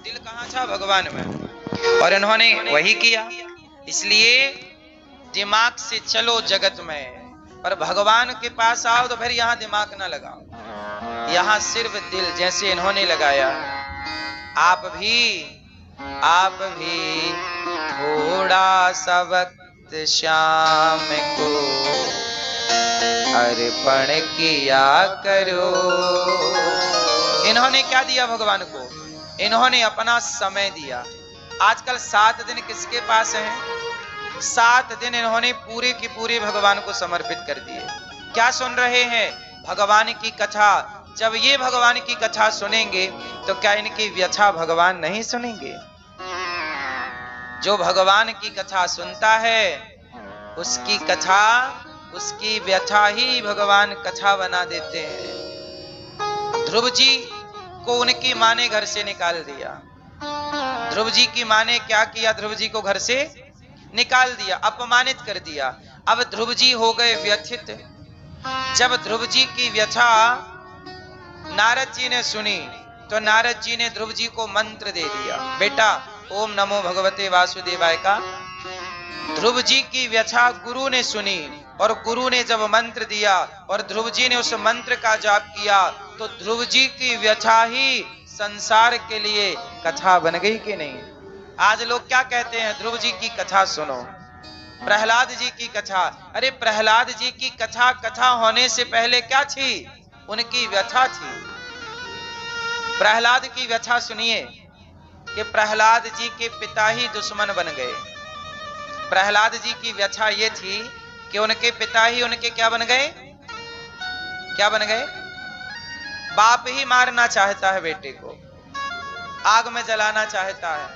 दिल कहाँ था? भगवान में। और इन्होंने वही किया। इसलिए दिमाग से चलो जगत में, पर भगवान के पास आओ तो फिर यहाँ दिमाग ना लगाओ, यहाँ सिर्फ दिल, जैसे इन्होंने लगाया। आप भी थोड़ा सा वक्त शाम को अर्पण किया करो। इन्होंने क्या दिया भगवान को? इन्होंने अपना समय दिया। आजकल 7 दिन किसके पास हैं? 7 दिन इन्होंने पूरे की पूरे भगवान को समर्पित कर दिए। क्या सुन रहे हैं? भगवान की कथा। जब ये भगवान की कथा सुनेंगे तो क्या इनकी व्यथा भगवान नहीं सुनेंगे? जो भगवान की कथा सुनता है उसकी कथा, उसकी व्यथा ही भगवान कथा बना देते हैं। ध्रुव जी को उनकी माँ ने घर से निकाल दिया। ध्रुव जी की माँ ने क्या किया? ध्रुव जी को घर से निकाल दिया, अपमानित कर दिया। अब ध्रुव जी हो गए व्यथित। जब ध्रुव जी की व्यथा नारद जी ने सुनी तो नारद जी ने ध्रुव जी को मंत्र दे दिया, बेटा ओम नमो भगवते वासुदेवाय का। ध्रुव जी की व्यथा गुरु ने सुनी और गुरु ने जब मंत्र दिया और ध्रुव जी ने उस मंत्र का जाप किया तो ध्रुव जी की व्यथा ही संसार के लिए कथा बन गई कि नहीं? आज लोग क्या कहते हैं? ध्रुव जी की कथा सुनो, प्रहलाद जी की कथा। अरे प्रहलाद जी की कथा कथा होने से पहले क्या थी? उनकी व्यथा थी। प्रहलाद की व्यथा सुनिए कि प्रहलाद जी के पिता ही दुश्मन बन गए। प्रहलाद जी की व्यथा ये थी कि उनके पिता ही उनके क्या बन गए? क्या बन गए? बाप ही मारना चाहता है बेटे को, आग में जलाना चाहता है,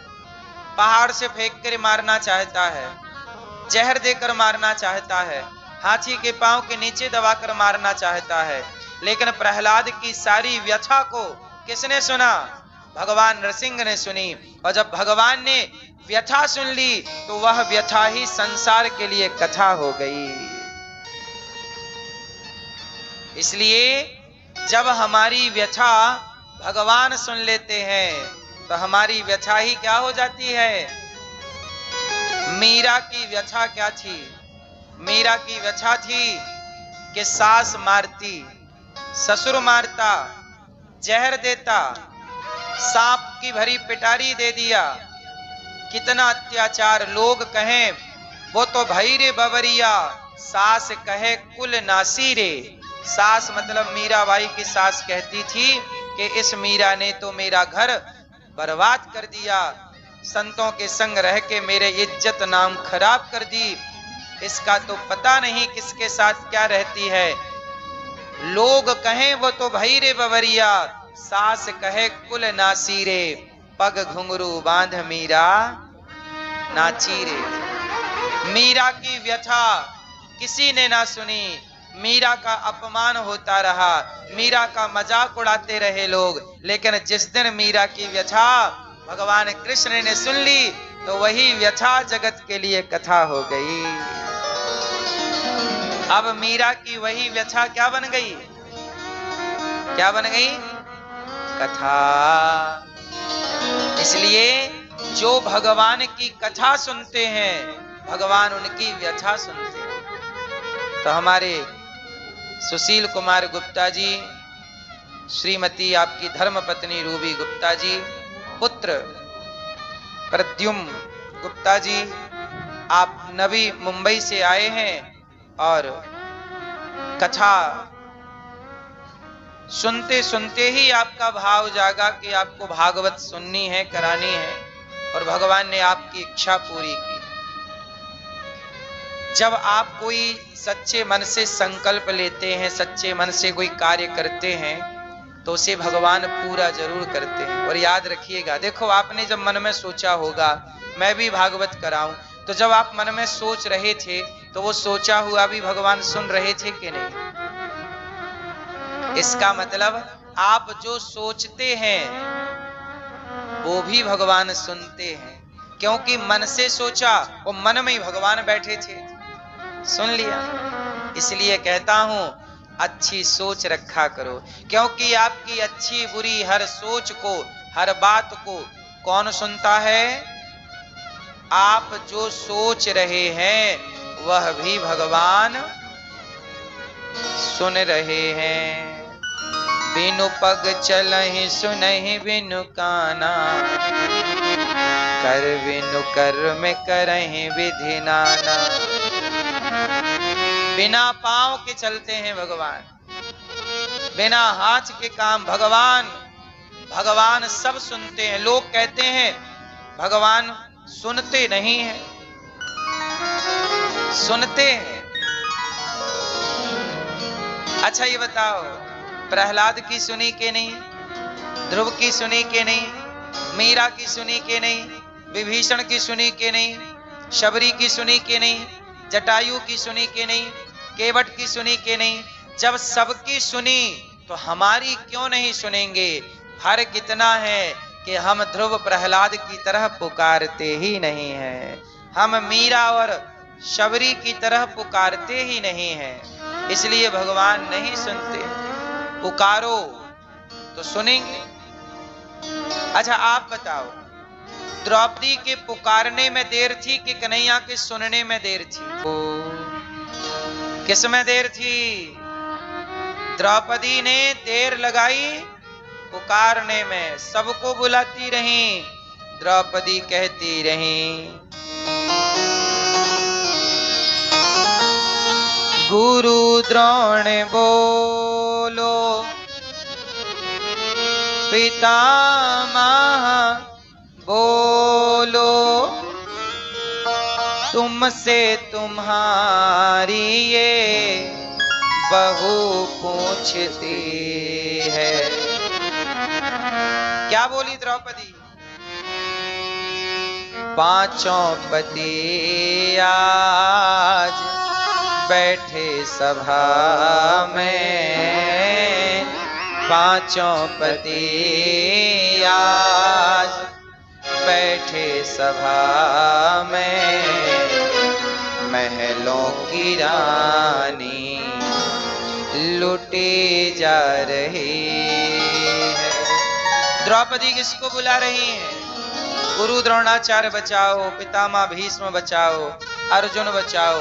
पहाड़ से फेंक कर मारना चाहता है, जहर देकर मारना चाहता है, हाथी के पांव के नीचे दबाकर मारना चाहता है। लेकिन प्रहलाद की सारी व्यथा को किसने सुना? भगवान नरसिंह ने सुनी। और जब भगवान ने व्यथा सुन ली तो वह व्यथा ही संसार के लिए कथा हो गई। इसलिए जब हमारी व्यथा भगवान सुन लेते हैं तो हमारी व्यथा ही क्या हो जाती है? मीरा की व्यथा क्या थी? मीरा की व्यथा थी कि सास मारती, ससुर मारता, जहर देता, सांप की भरी पिटारी दे दिया। कितना अत्याचार! लोग कहें वो तो भई रे बवरिया, सास कहे कुल नासी रे। सास मतलब मीराबाई की सास कहती थी कि इस मीरा ने तो मेरा घर बर्बाद कर दिया, संतों के संग रह के मेरे इज्जत नाम खराब कर दी, इसका तो पता नहीं किसके साथ क्या रहती है। लोग कहें वो तो भई रे बवरिया, सास कहे कुल नासी रे, पग घुंघरू बांध मीरा नाची रे। मीरा की व्यथा किसी ने ना सुनी, मीरा का अपमान होता रहा, मीरा का मजाक उड़ाते रहे लोग। लेकिन जिस दिन मीरा की व्यथा भगवान कृष्ण ने सुन ली तो वही व्यथा जगत के लिए कथा हो गई। अब मीरा की वही व्यथा क्या बन गई? क्या बन गई? कथा। इसलिए जो भगवान की कथा सुनते हैं भगवान उनकी व्यथा सुनते हैं। तो हमारे सुशील कुमार गुप्ता जी, श्रीमती आपकी धर्मपत्नी रूबी गुप्ता जी, पुत्र प्रद्युम्न गुप्ता जी, आप नवी मुंबई से आए हैं और कथा सुनते सुनते ही आपका भाव जागा कि आपको भागवत सुननी है, करानी है, और भगवान ने आपकी इच्छा पूरी की। जब आप कोई सच्चे मन से संकल्प लेते हैं, सच्चे मन से कोई कार्य करते हैं तो उसे भगवान पूरा जरूर करते हैं। और याद रखिएगा, देखो आपने जब मन में सोचा होगा मैं भी भागवत कराऊं, तो जब आप मन में सोच रहे थे तो वो सोचा हुआ भी भगवान सुन रहे थे कि नहीं? इसका मतलब आप जो सोचते हैं वो भी भगवान सुनते हैं, क्योंकि मन से सोचा वो मन में ही भगवान बैठे थे, सुन लिया। इसलिए कहता हूं अच्छी सोच रखा करो, क्योंकि आपकी अच्छी बुरी हर सोच को, हर बात को कौन सुनता है? आप जो सोच रहे हैं वह भी भगवान सुन रहे हैं। बिनु पग चलहि सुनहि बिनु काना, कर बिनु कर्म करहि विधि नाना। बिना पांव के चलते हैं भगवान, बिना हाथ के काम भगवान। भगवान सब सुनते हैं। लोग कहते हैं भगवान सुनते नहीं हैं, सुनते हैं। अच्छा ये बताओ, प्रहलाद की सुनी के नहीं? ध्रुव की सुनी के नहीं? मीरा की सुनी के नहीं? विभीषण की सुनी के नहीं? शबरी की सुनी के नहीं? जटायु की सुनी के नहीं? केवट की सुनी के नहीं? जब सबकी सुनी तो हमारी क्यों नहीं सुनेंगे? फर्क इतना है कि हम ध्रुव प्रहलाद की तरह पुकारते ही नहीं हैं, हम मीरा और शबरी की तरह पुकारते ही नहीं हैं, इसलिए भगवान नहीं सुनते। पुकारो तो सुनेंगे। अच्छा आप बताओ, द्रौपदी के पुकारने में देर थी कि कन्हैया के सुनने में देर थी? किस में देर थी? द्रौपदी ने देर लगाई पुकारने में, सबको बुलाती रही, द्रौपदी कहती रही गुरु द्रोण बोलो पितामह बोलो, तुमसे तुम्हारी ये बहू पूछती है। क्या बोली द्रौपदी? पांचों पति आज बैठे सभा में, पांचों पति आज बैठे सभा में, महलों की रानी लुटी जा रही है। द्रौपदी किसको बुला रही हैं? गुरु द्रोणाचार्य बचाओ, पितामह भीष्म बचाओ, अर्जुन बचाओ।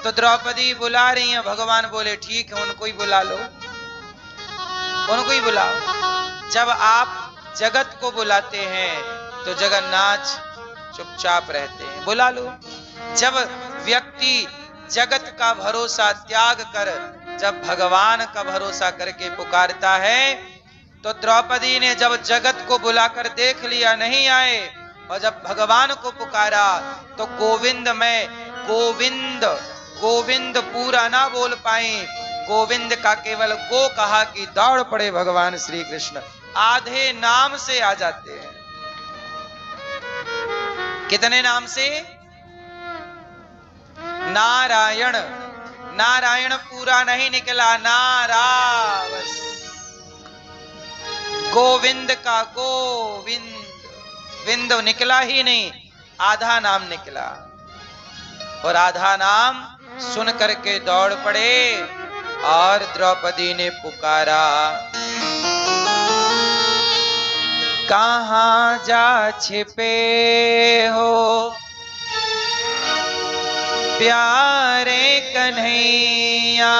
तो द्रौपदी बुला रही हैं। भगवान बोले ठीक है, उनको ही बुला लो, उनको ही बुलाओ। जब आप जगत को बुलाते हैं तो जगन्नाथ चुपचाप रहते हैं, बुला लो। जब व्यक्ति जगत का भरोसा त्याग कर जब भगवान का भरोसा करके पुकारता है, तो द्रौपदी ने जब जगत को बुलाकर देख लिया नहीं आए, और जब भगवान को पुकारा तो गोविंद में गोविंद गोविंद पूरा ना बोल पाए, गोविंद का केवल गो कहा कि दौड़ पड़े भगवान श्री कृष्ण, आधे नाम से आ जाते हैं। कितने नाम से? नारायण। नारायण पूरा नहीं निकला, नारा बस। गोविंद का गोविंद, विंद निकला ही नहीं, आधा नाम निकला। और आधा नाम सुन करके दौड़ पड़े और द्रौपदी ने पुकारा, कहां जा छिपे हो प्यारे कन्हैया,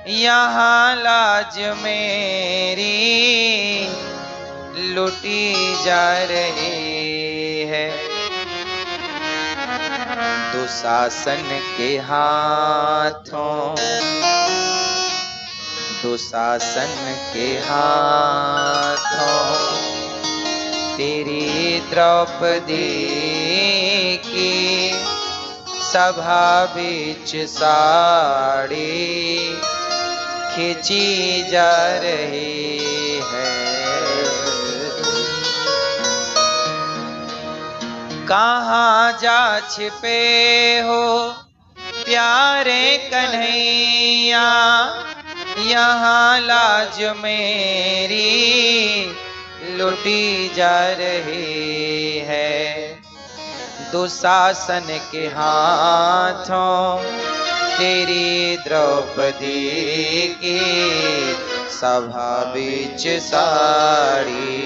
यहाँ लाज मेरी लुटी जा रही है। दुशासन के हाथों, दुशासन के हाथों तेरी द्रौपदी की सभा बीच साड़ी खींची जा रही है। कहाँ जा छिपे हो प्यारे कन्हैया, यहाँ लाज मेरी लुटी जा रही है। दुशासन के हाथों तेरी द्रौपदी की सभा बीच साड़ी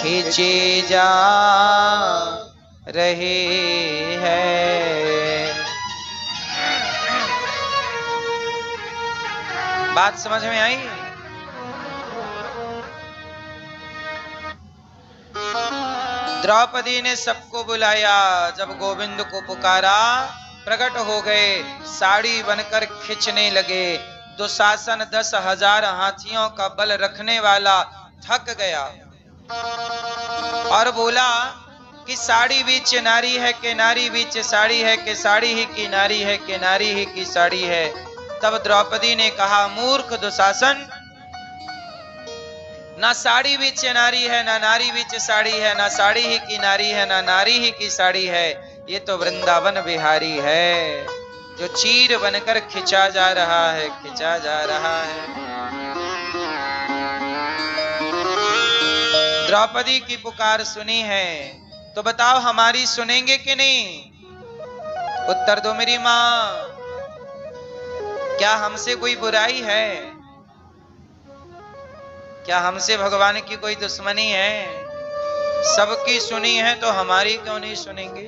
खींचे जा रहे हैं। बात समझ में आई? द्रौपदी ने सबको बुलाया, जब गोविंद को पुकारा प्रकट हो गए, साड़ी बनकर खींचने लगे। दुशासन 10,000 हाथियों का बल रखने वाला थक गया और बोला कि साड़ी बीच नारी है कि नारी बीच साड़ी है कि साड़ी ही की नारी है कि नारी ही की साड़ी है। तब द्रौपदी ने कहा, मूर्ख दुशासन, ना साड़ी बीच नारी है, ना नारी बीच साड़ी है, ना साड़ी ही की नारी है, ना नारी ही की साड़ी है। ये तो वृंदावन बिहारी है जो चीर बनकर खिंचा जा रहा है, खिंचा जा रहा है। द्रौपदी की पुकार सुनी है तो बताओ हमारी सुनेंगे कि नहीं? उत्तर दो मेरी मां। क्या हमसे कोई बुराई है? क्या हमसे भगवान की कोई दुश्मनी है? सबकी सुनी है तो हमारी क्यों नहीं सुनेंगे?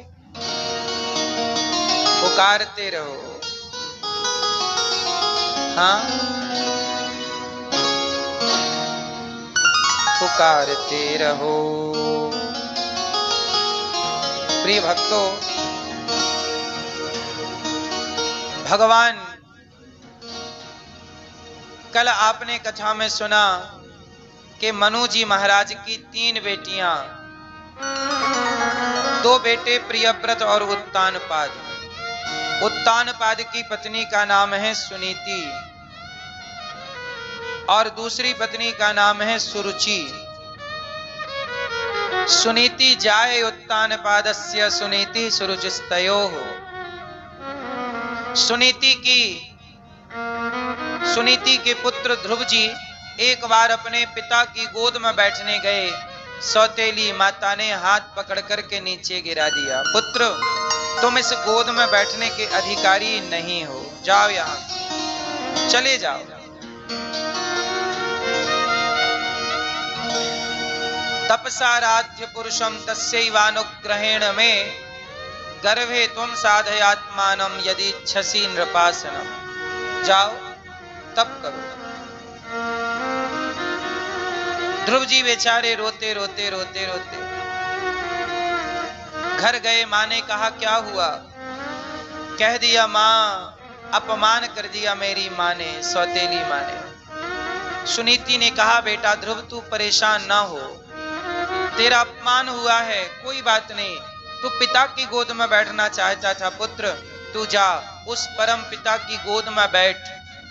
पुकारते रहो। हाँ, पुकारते रहो। प्रिय भक्तों, भगवान, कल आपने कथा में सुना कि मनु जी महाराज की 3 बेटियां, 2 बेटे प्रियव्रत और उत्तानपाद। उत्तानपाद की पत्नी का नाम है सुनीति और दूसरी पत्नी का नाम है सुरुचि। सुनीति जाए उत्तानपादस्य सुनीति सुरुचिस्तयोः। सुनीति के पुत्र ध्रुव जी एक बार अपने पिता की गोद में बैठने गए। सौतेली माता ने हाथ पकड़ करके नीचे गिरा दिया, पुत्र तुम इस गोद में बैठने के अधिकारी नहीं हो, जाओ यहां, चले जाओ। तपसाराध्य पुरुषम तस्यैवानुग्रहेण में गर्भे त्वं साधयात्मानं यदि इच्छसि नृपासनम। जाओ तप करो। ध्रुव जी बेचारे रोते रोते रोते रोते घर गए। माँ ने कहा, क्या हुआ? कह दिया, माँ अपमान कर दिया मेरी माँ ने, सौतेली माँ ने। सुनीति ने कहा, बेटा ध्रुव तू परेशान ना हो, तेरा अपमान हुआ है, कोई बात नहीं। तू पिता की गोद में बैठना चाहता था, पुत्र तू जा उस परम पिता की गोद में बैठ,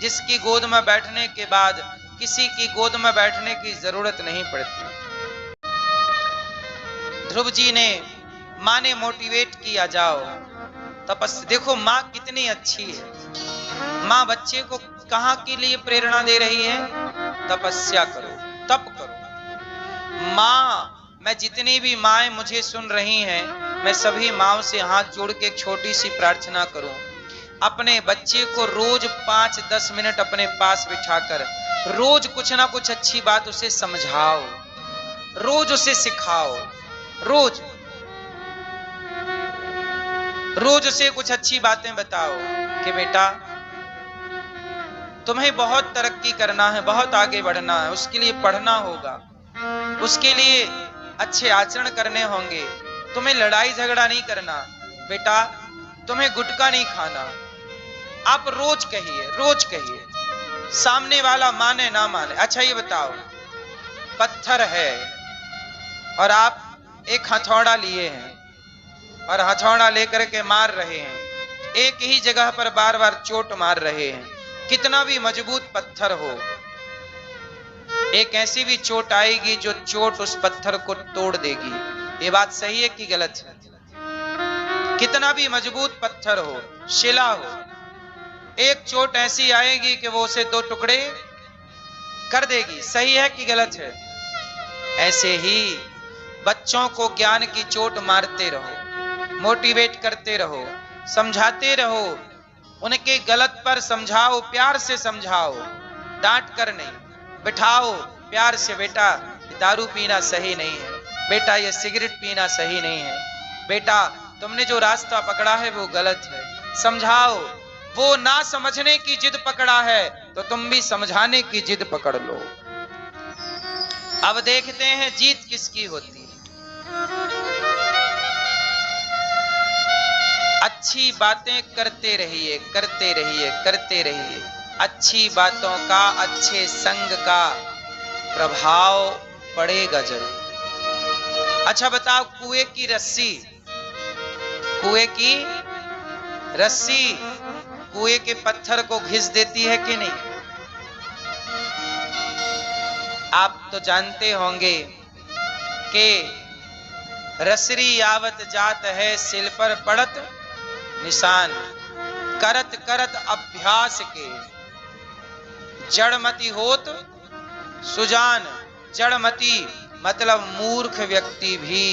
जिसकी गोद में बैठने के बाद किसी की गोद में बैठने की जरूरत नहीं पड़ती। ध्रुव जी ने, माँ ने मोटिवेट किया, जाओ तपस्या। देखो माँ कितनी अच्छी है। माँ बच्चे को कहाँ के लिए प्रेरणा दे रही है? तपस्या करो, तप करो। माँ, मैं जितनी भी माएं मुझे सुन रही हैं, मैं सभी माँओं से हाथ जोड़ के एक छोटी सी प्रार्थना करूं। अपने बच्चे को रोज 5-10 मिनट अपने पास बिठाकर रोज कुछ ना कुछ अच्छी बात उसे समझाओ, रोज उसे सिखाओ, रोज उसे कुछ अच्छी बातें बताओ कि बेटा तुम्हें बहुत तरक्की करना है, बहुत आगे बढ़ना है, उसके लिए पढ़ना होगा, उसके लिए अच्छे आचरण करने होंगे, तुम्हें लड़ाई झगड़ा नहीं करना, बेटा तुम्हें गुटखा नहीं खाना। आप रोज कहिए, रोज कहिए, सामने वाला माने ना माने। अच्छा ये बताओ, पत्थर है और आप एक हथौड़ा लिए हैं और हथौड़ा लेकर के मार रहे हैं, एक ही जगह पर बार बार चोट मार रहे हैं, कितना भी मजबूत पत्थर हो, एक ऐसी भी चोट आएगी जो चोट उस पत्थर को तोड़ देगी। ये बात सही है कि गलत है? कितना भी मजबूत पत्थर हो, शिला हो, एक चोट ऐसी आएगी कि वो उसे 2 टुकड़े कर देगी। सही है कि गलत है? ऐसे ही बच्चों को ज्ञान की चोट मारते रहो, मोटिवेट करते रहो, समझाते रहो, उनके गलत पर समझाओ, प्यार से समझाओ, डांट कर नहीं, बिठाओ प्यार से, बेटा दारू पीना सही नहीं है, बेटा ये सिगरेट पीना सही नहीं है, बेटा तुमने जो रास्ता पकड़ा है वो गलत है, समझाओ। वो ना समझने की जिद पकड़ा है तो तुम भी समझाने की जिद पकड़ लो। अब देखते हैं जीत किसकी होती है। अच्छी बातें करते रहिए, करते रहिए, करते रहिए। अच्छी बातों का, अच्छे संग का प्रभाव पड़ेगा जरूर। अच्छा बताओ, कुएं की रस्सी, कुएं की रस्सी कुएं के पत्थर को घिस देती है कि नहीं? आप तो जानते होंगे कि रसरी यावत जात है, सिल पर पड़त निशान। करत करत अभ्यास के जड़मती होत सुजान। जड़मती मतलब मूर्ख व्यक्ति भी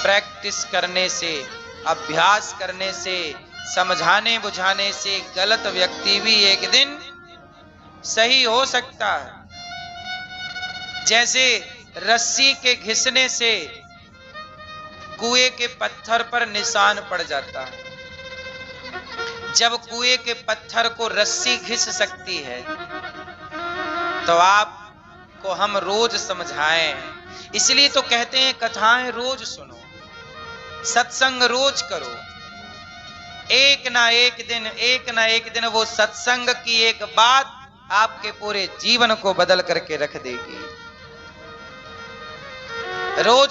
प्रैक्टिस करने से, अभ्यास करने से, समझाने बुझाने से गलत व्यक्ति भी एक दिन सही हो सकता है। जैसे रस्सी के घिसने से कुएं के पत्थर पर निशान पड़ जाता है। जब कुएं के पत्थर को रस्सी घिस सकती है तो आपको हम रोज समझाएं। इसलिए तो कहते हैं कथाएं रोज सुनो, सत्संग रोज करो। एक ना एक दिन वो सत्संग की एक बात आपके पूरे जीवन को बदल करके रख देगी। रोज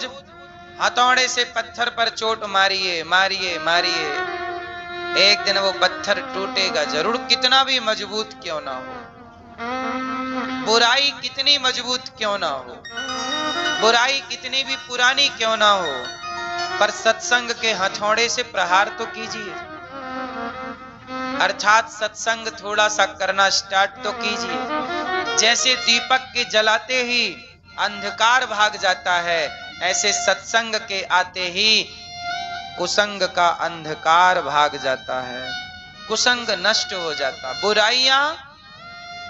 हथौड़े से पत्थर पर चोट मारिए, मारिए, मारिए, एक दिन वो पत्थर टूटेगा जरूर, कितना भी मजबूत क्यों ना हो। बुराई कितनी मजबूत क्यों ना हो, बुराई कितनी भी पुरानी क्यों ना हो, पर सत्संग के हथौड़े से प्रहार तो कीजिए। अर्थात सत्संग थोड़ा सा करना स्टार्ट तो कीजिए। जैसे दीपक के जलाते ही अंधकार भाग जाता है, ऐसे सत्संग के आते ही कुसंग का अंधकार भाग जाता है, कुसंग नष्ट हो जाता, बुराइयां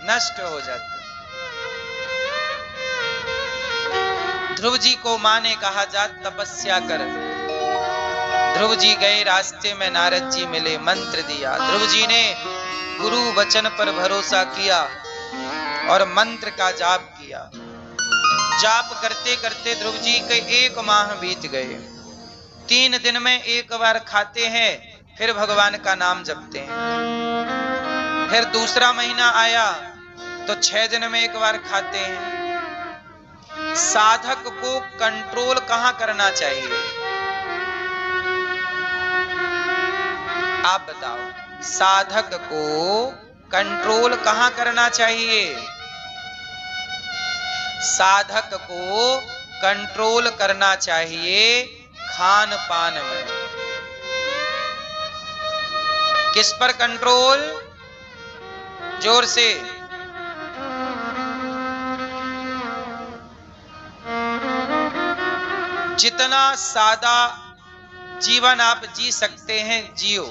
नष्ट हो जाती। ध्रुव जी को मां ने कहा, जा तपस्या कर। ध्रुव जी गए, रास्ते में नारद जी मिले, मंत्र दिया। ध्रुव जी ने गुरु वचन पर भरोसा किया और मंत्र का जाप किया। जाप करते करते ध्रुव जी के 1 माह बीत गए। 3 दिन में 1 बार खाते हैं, फिर भगवान का नाम जपते हैं। फिर दूसरा महीना आया तो 6 दिन में 1 बार खाते हैं। साधक को कंट्रोल कहां करना चाहिए? आप बताओ, साधक को कंट्रोल कहां करना चाहिए? साधक को कंट्रोल करना चाहिए खान पान में। किस पर कंट्रोल? जोर से। जितना सादा जीवन आप जी सकते हैं जियो।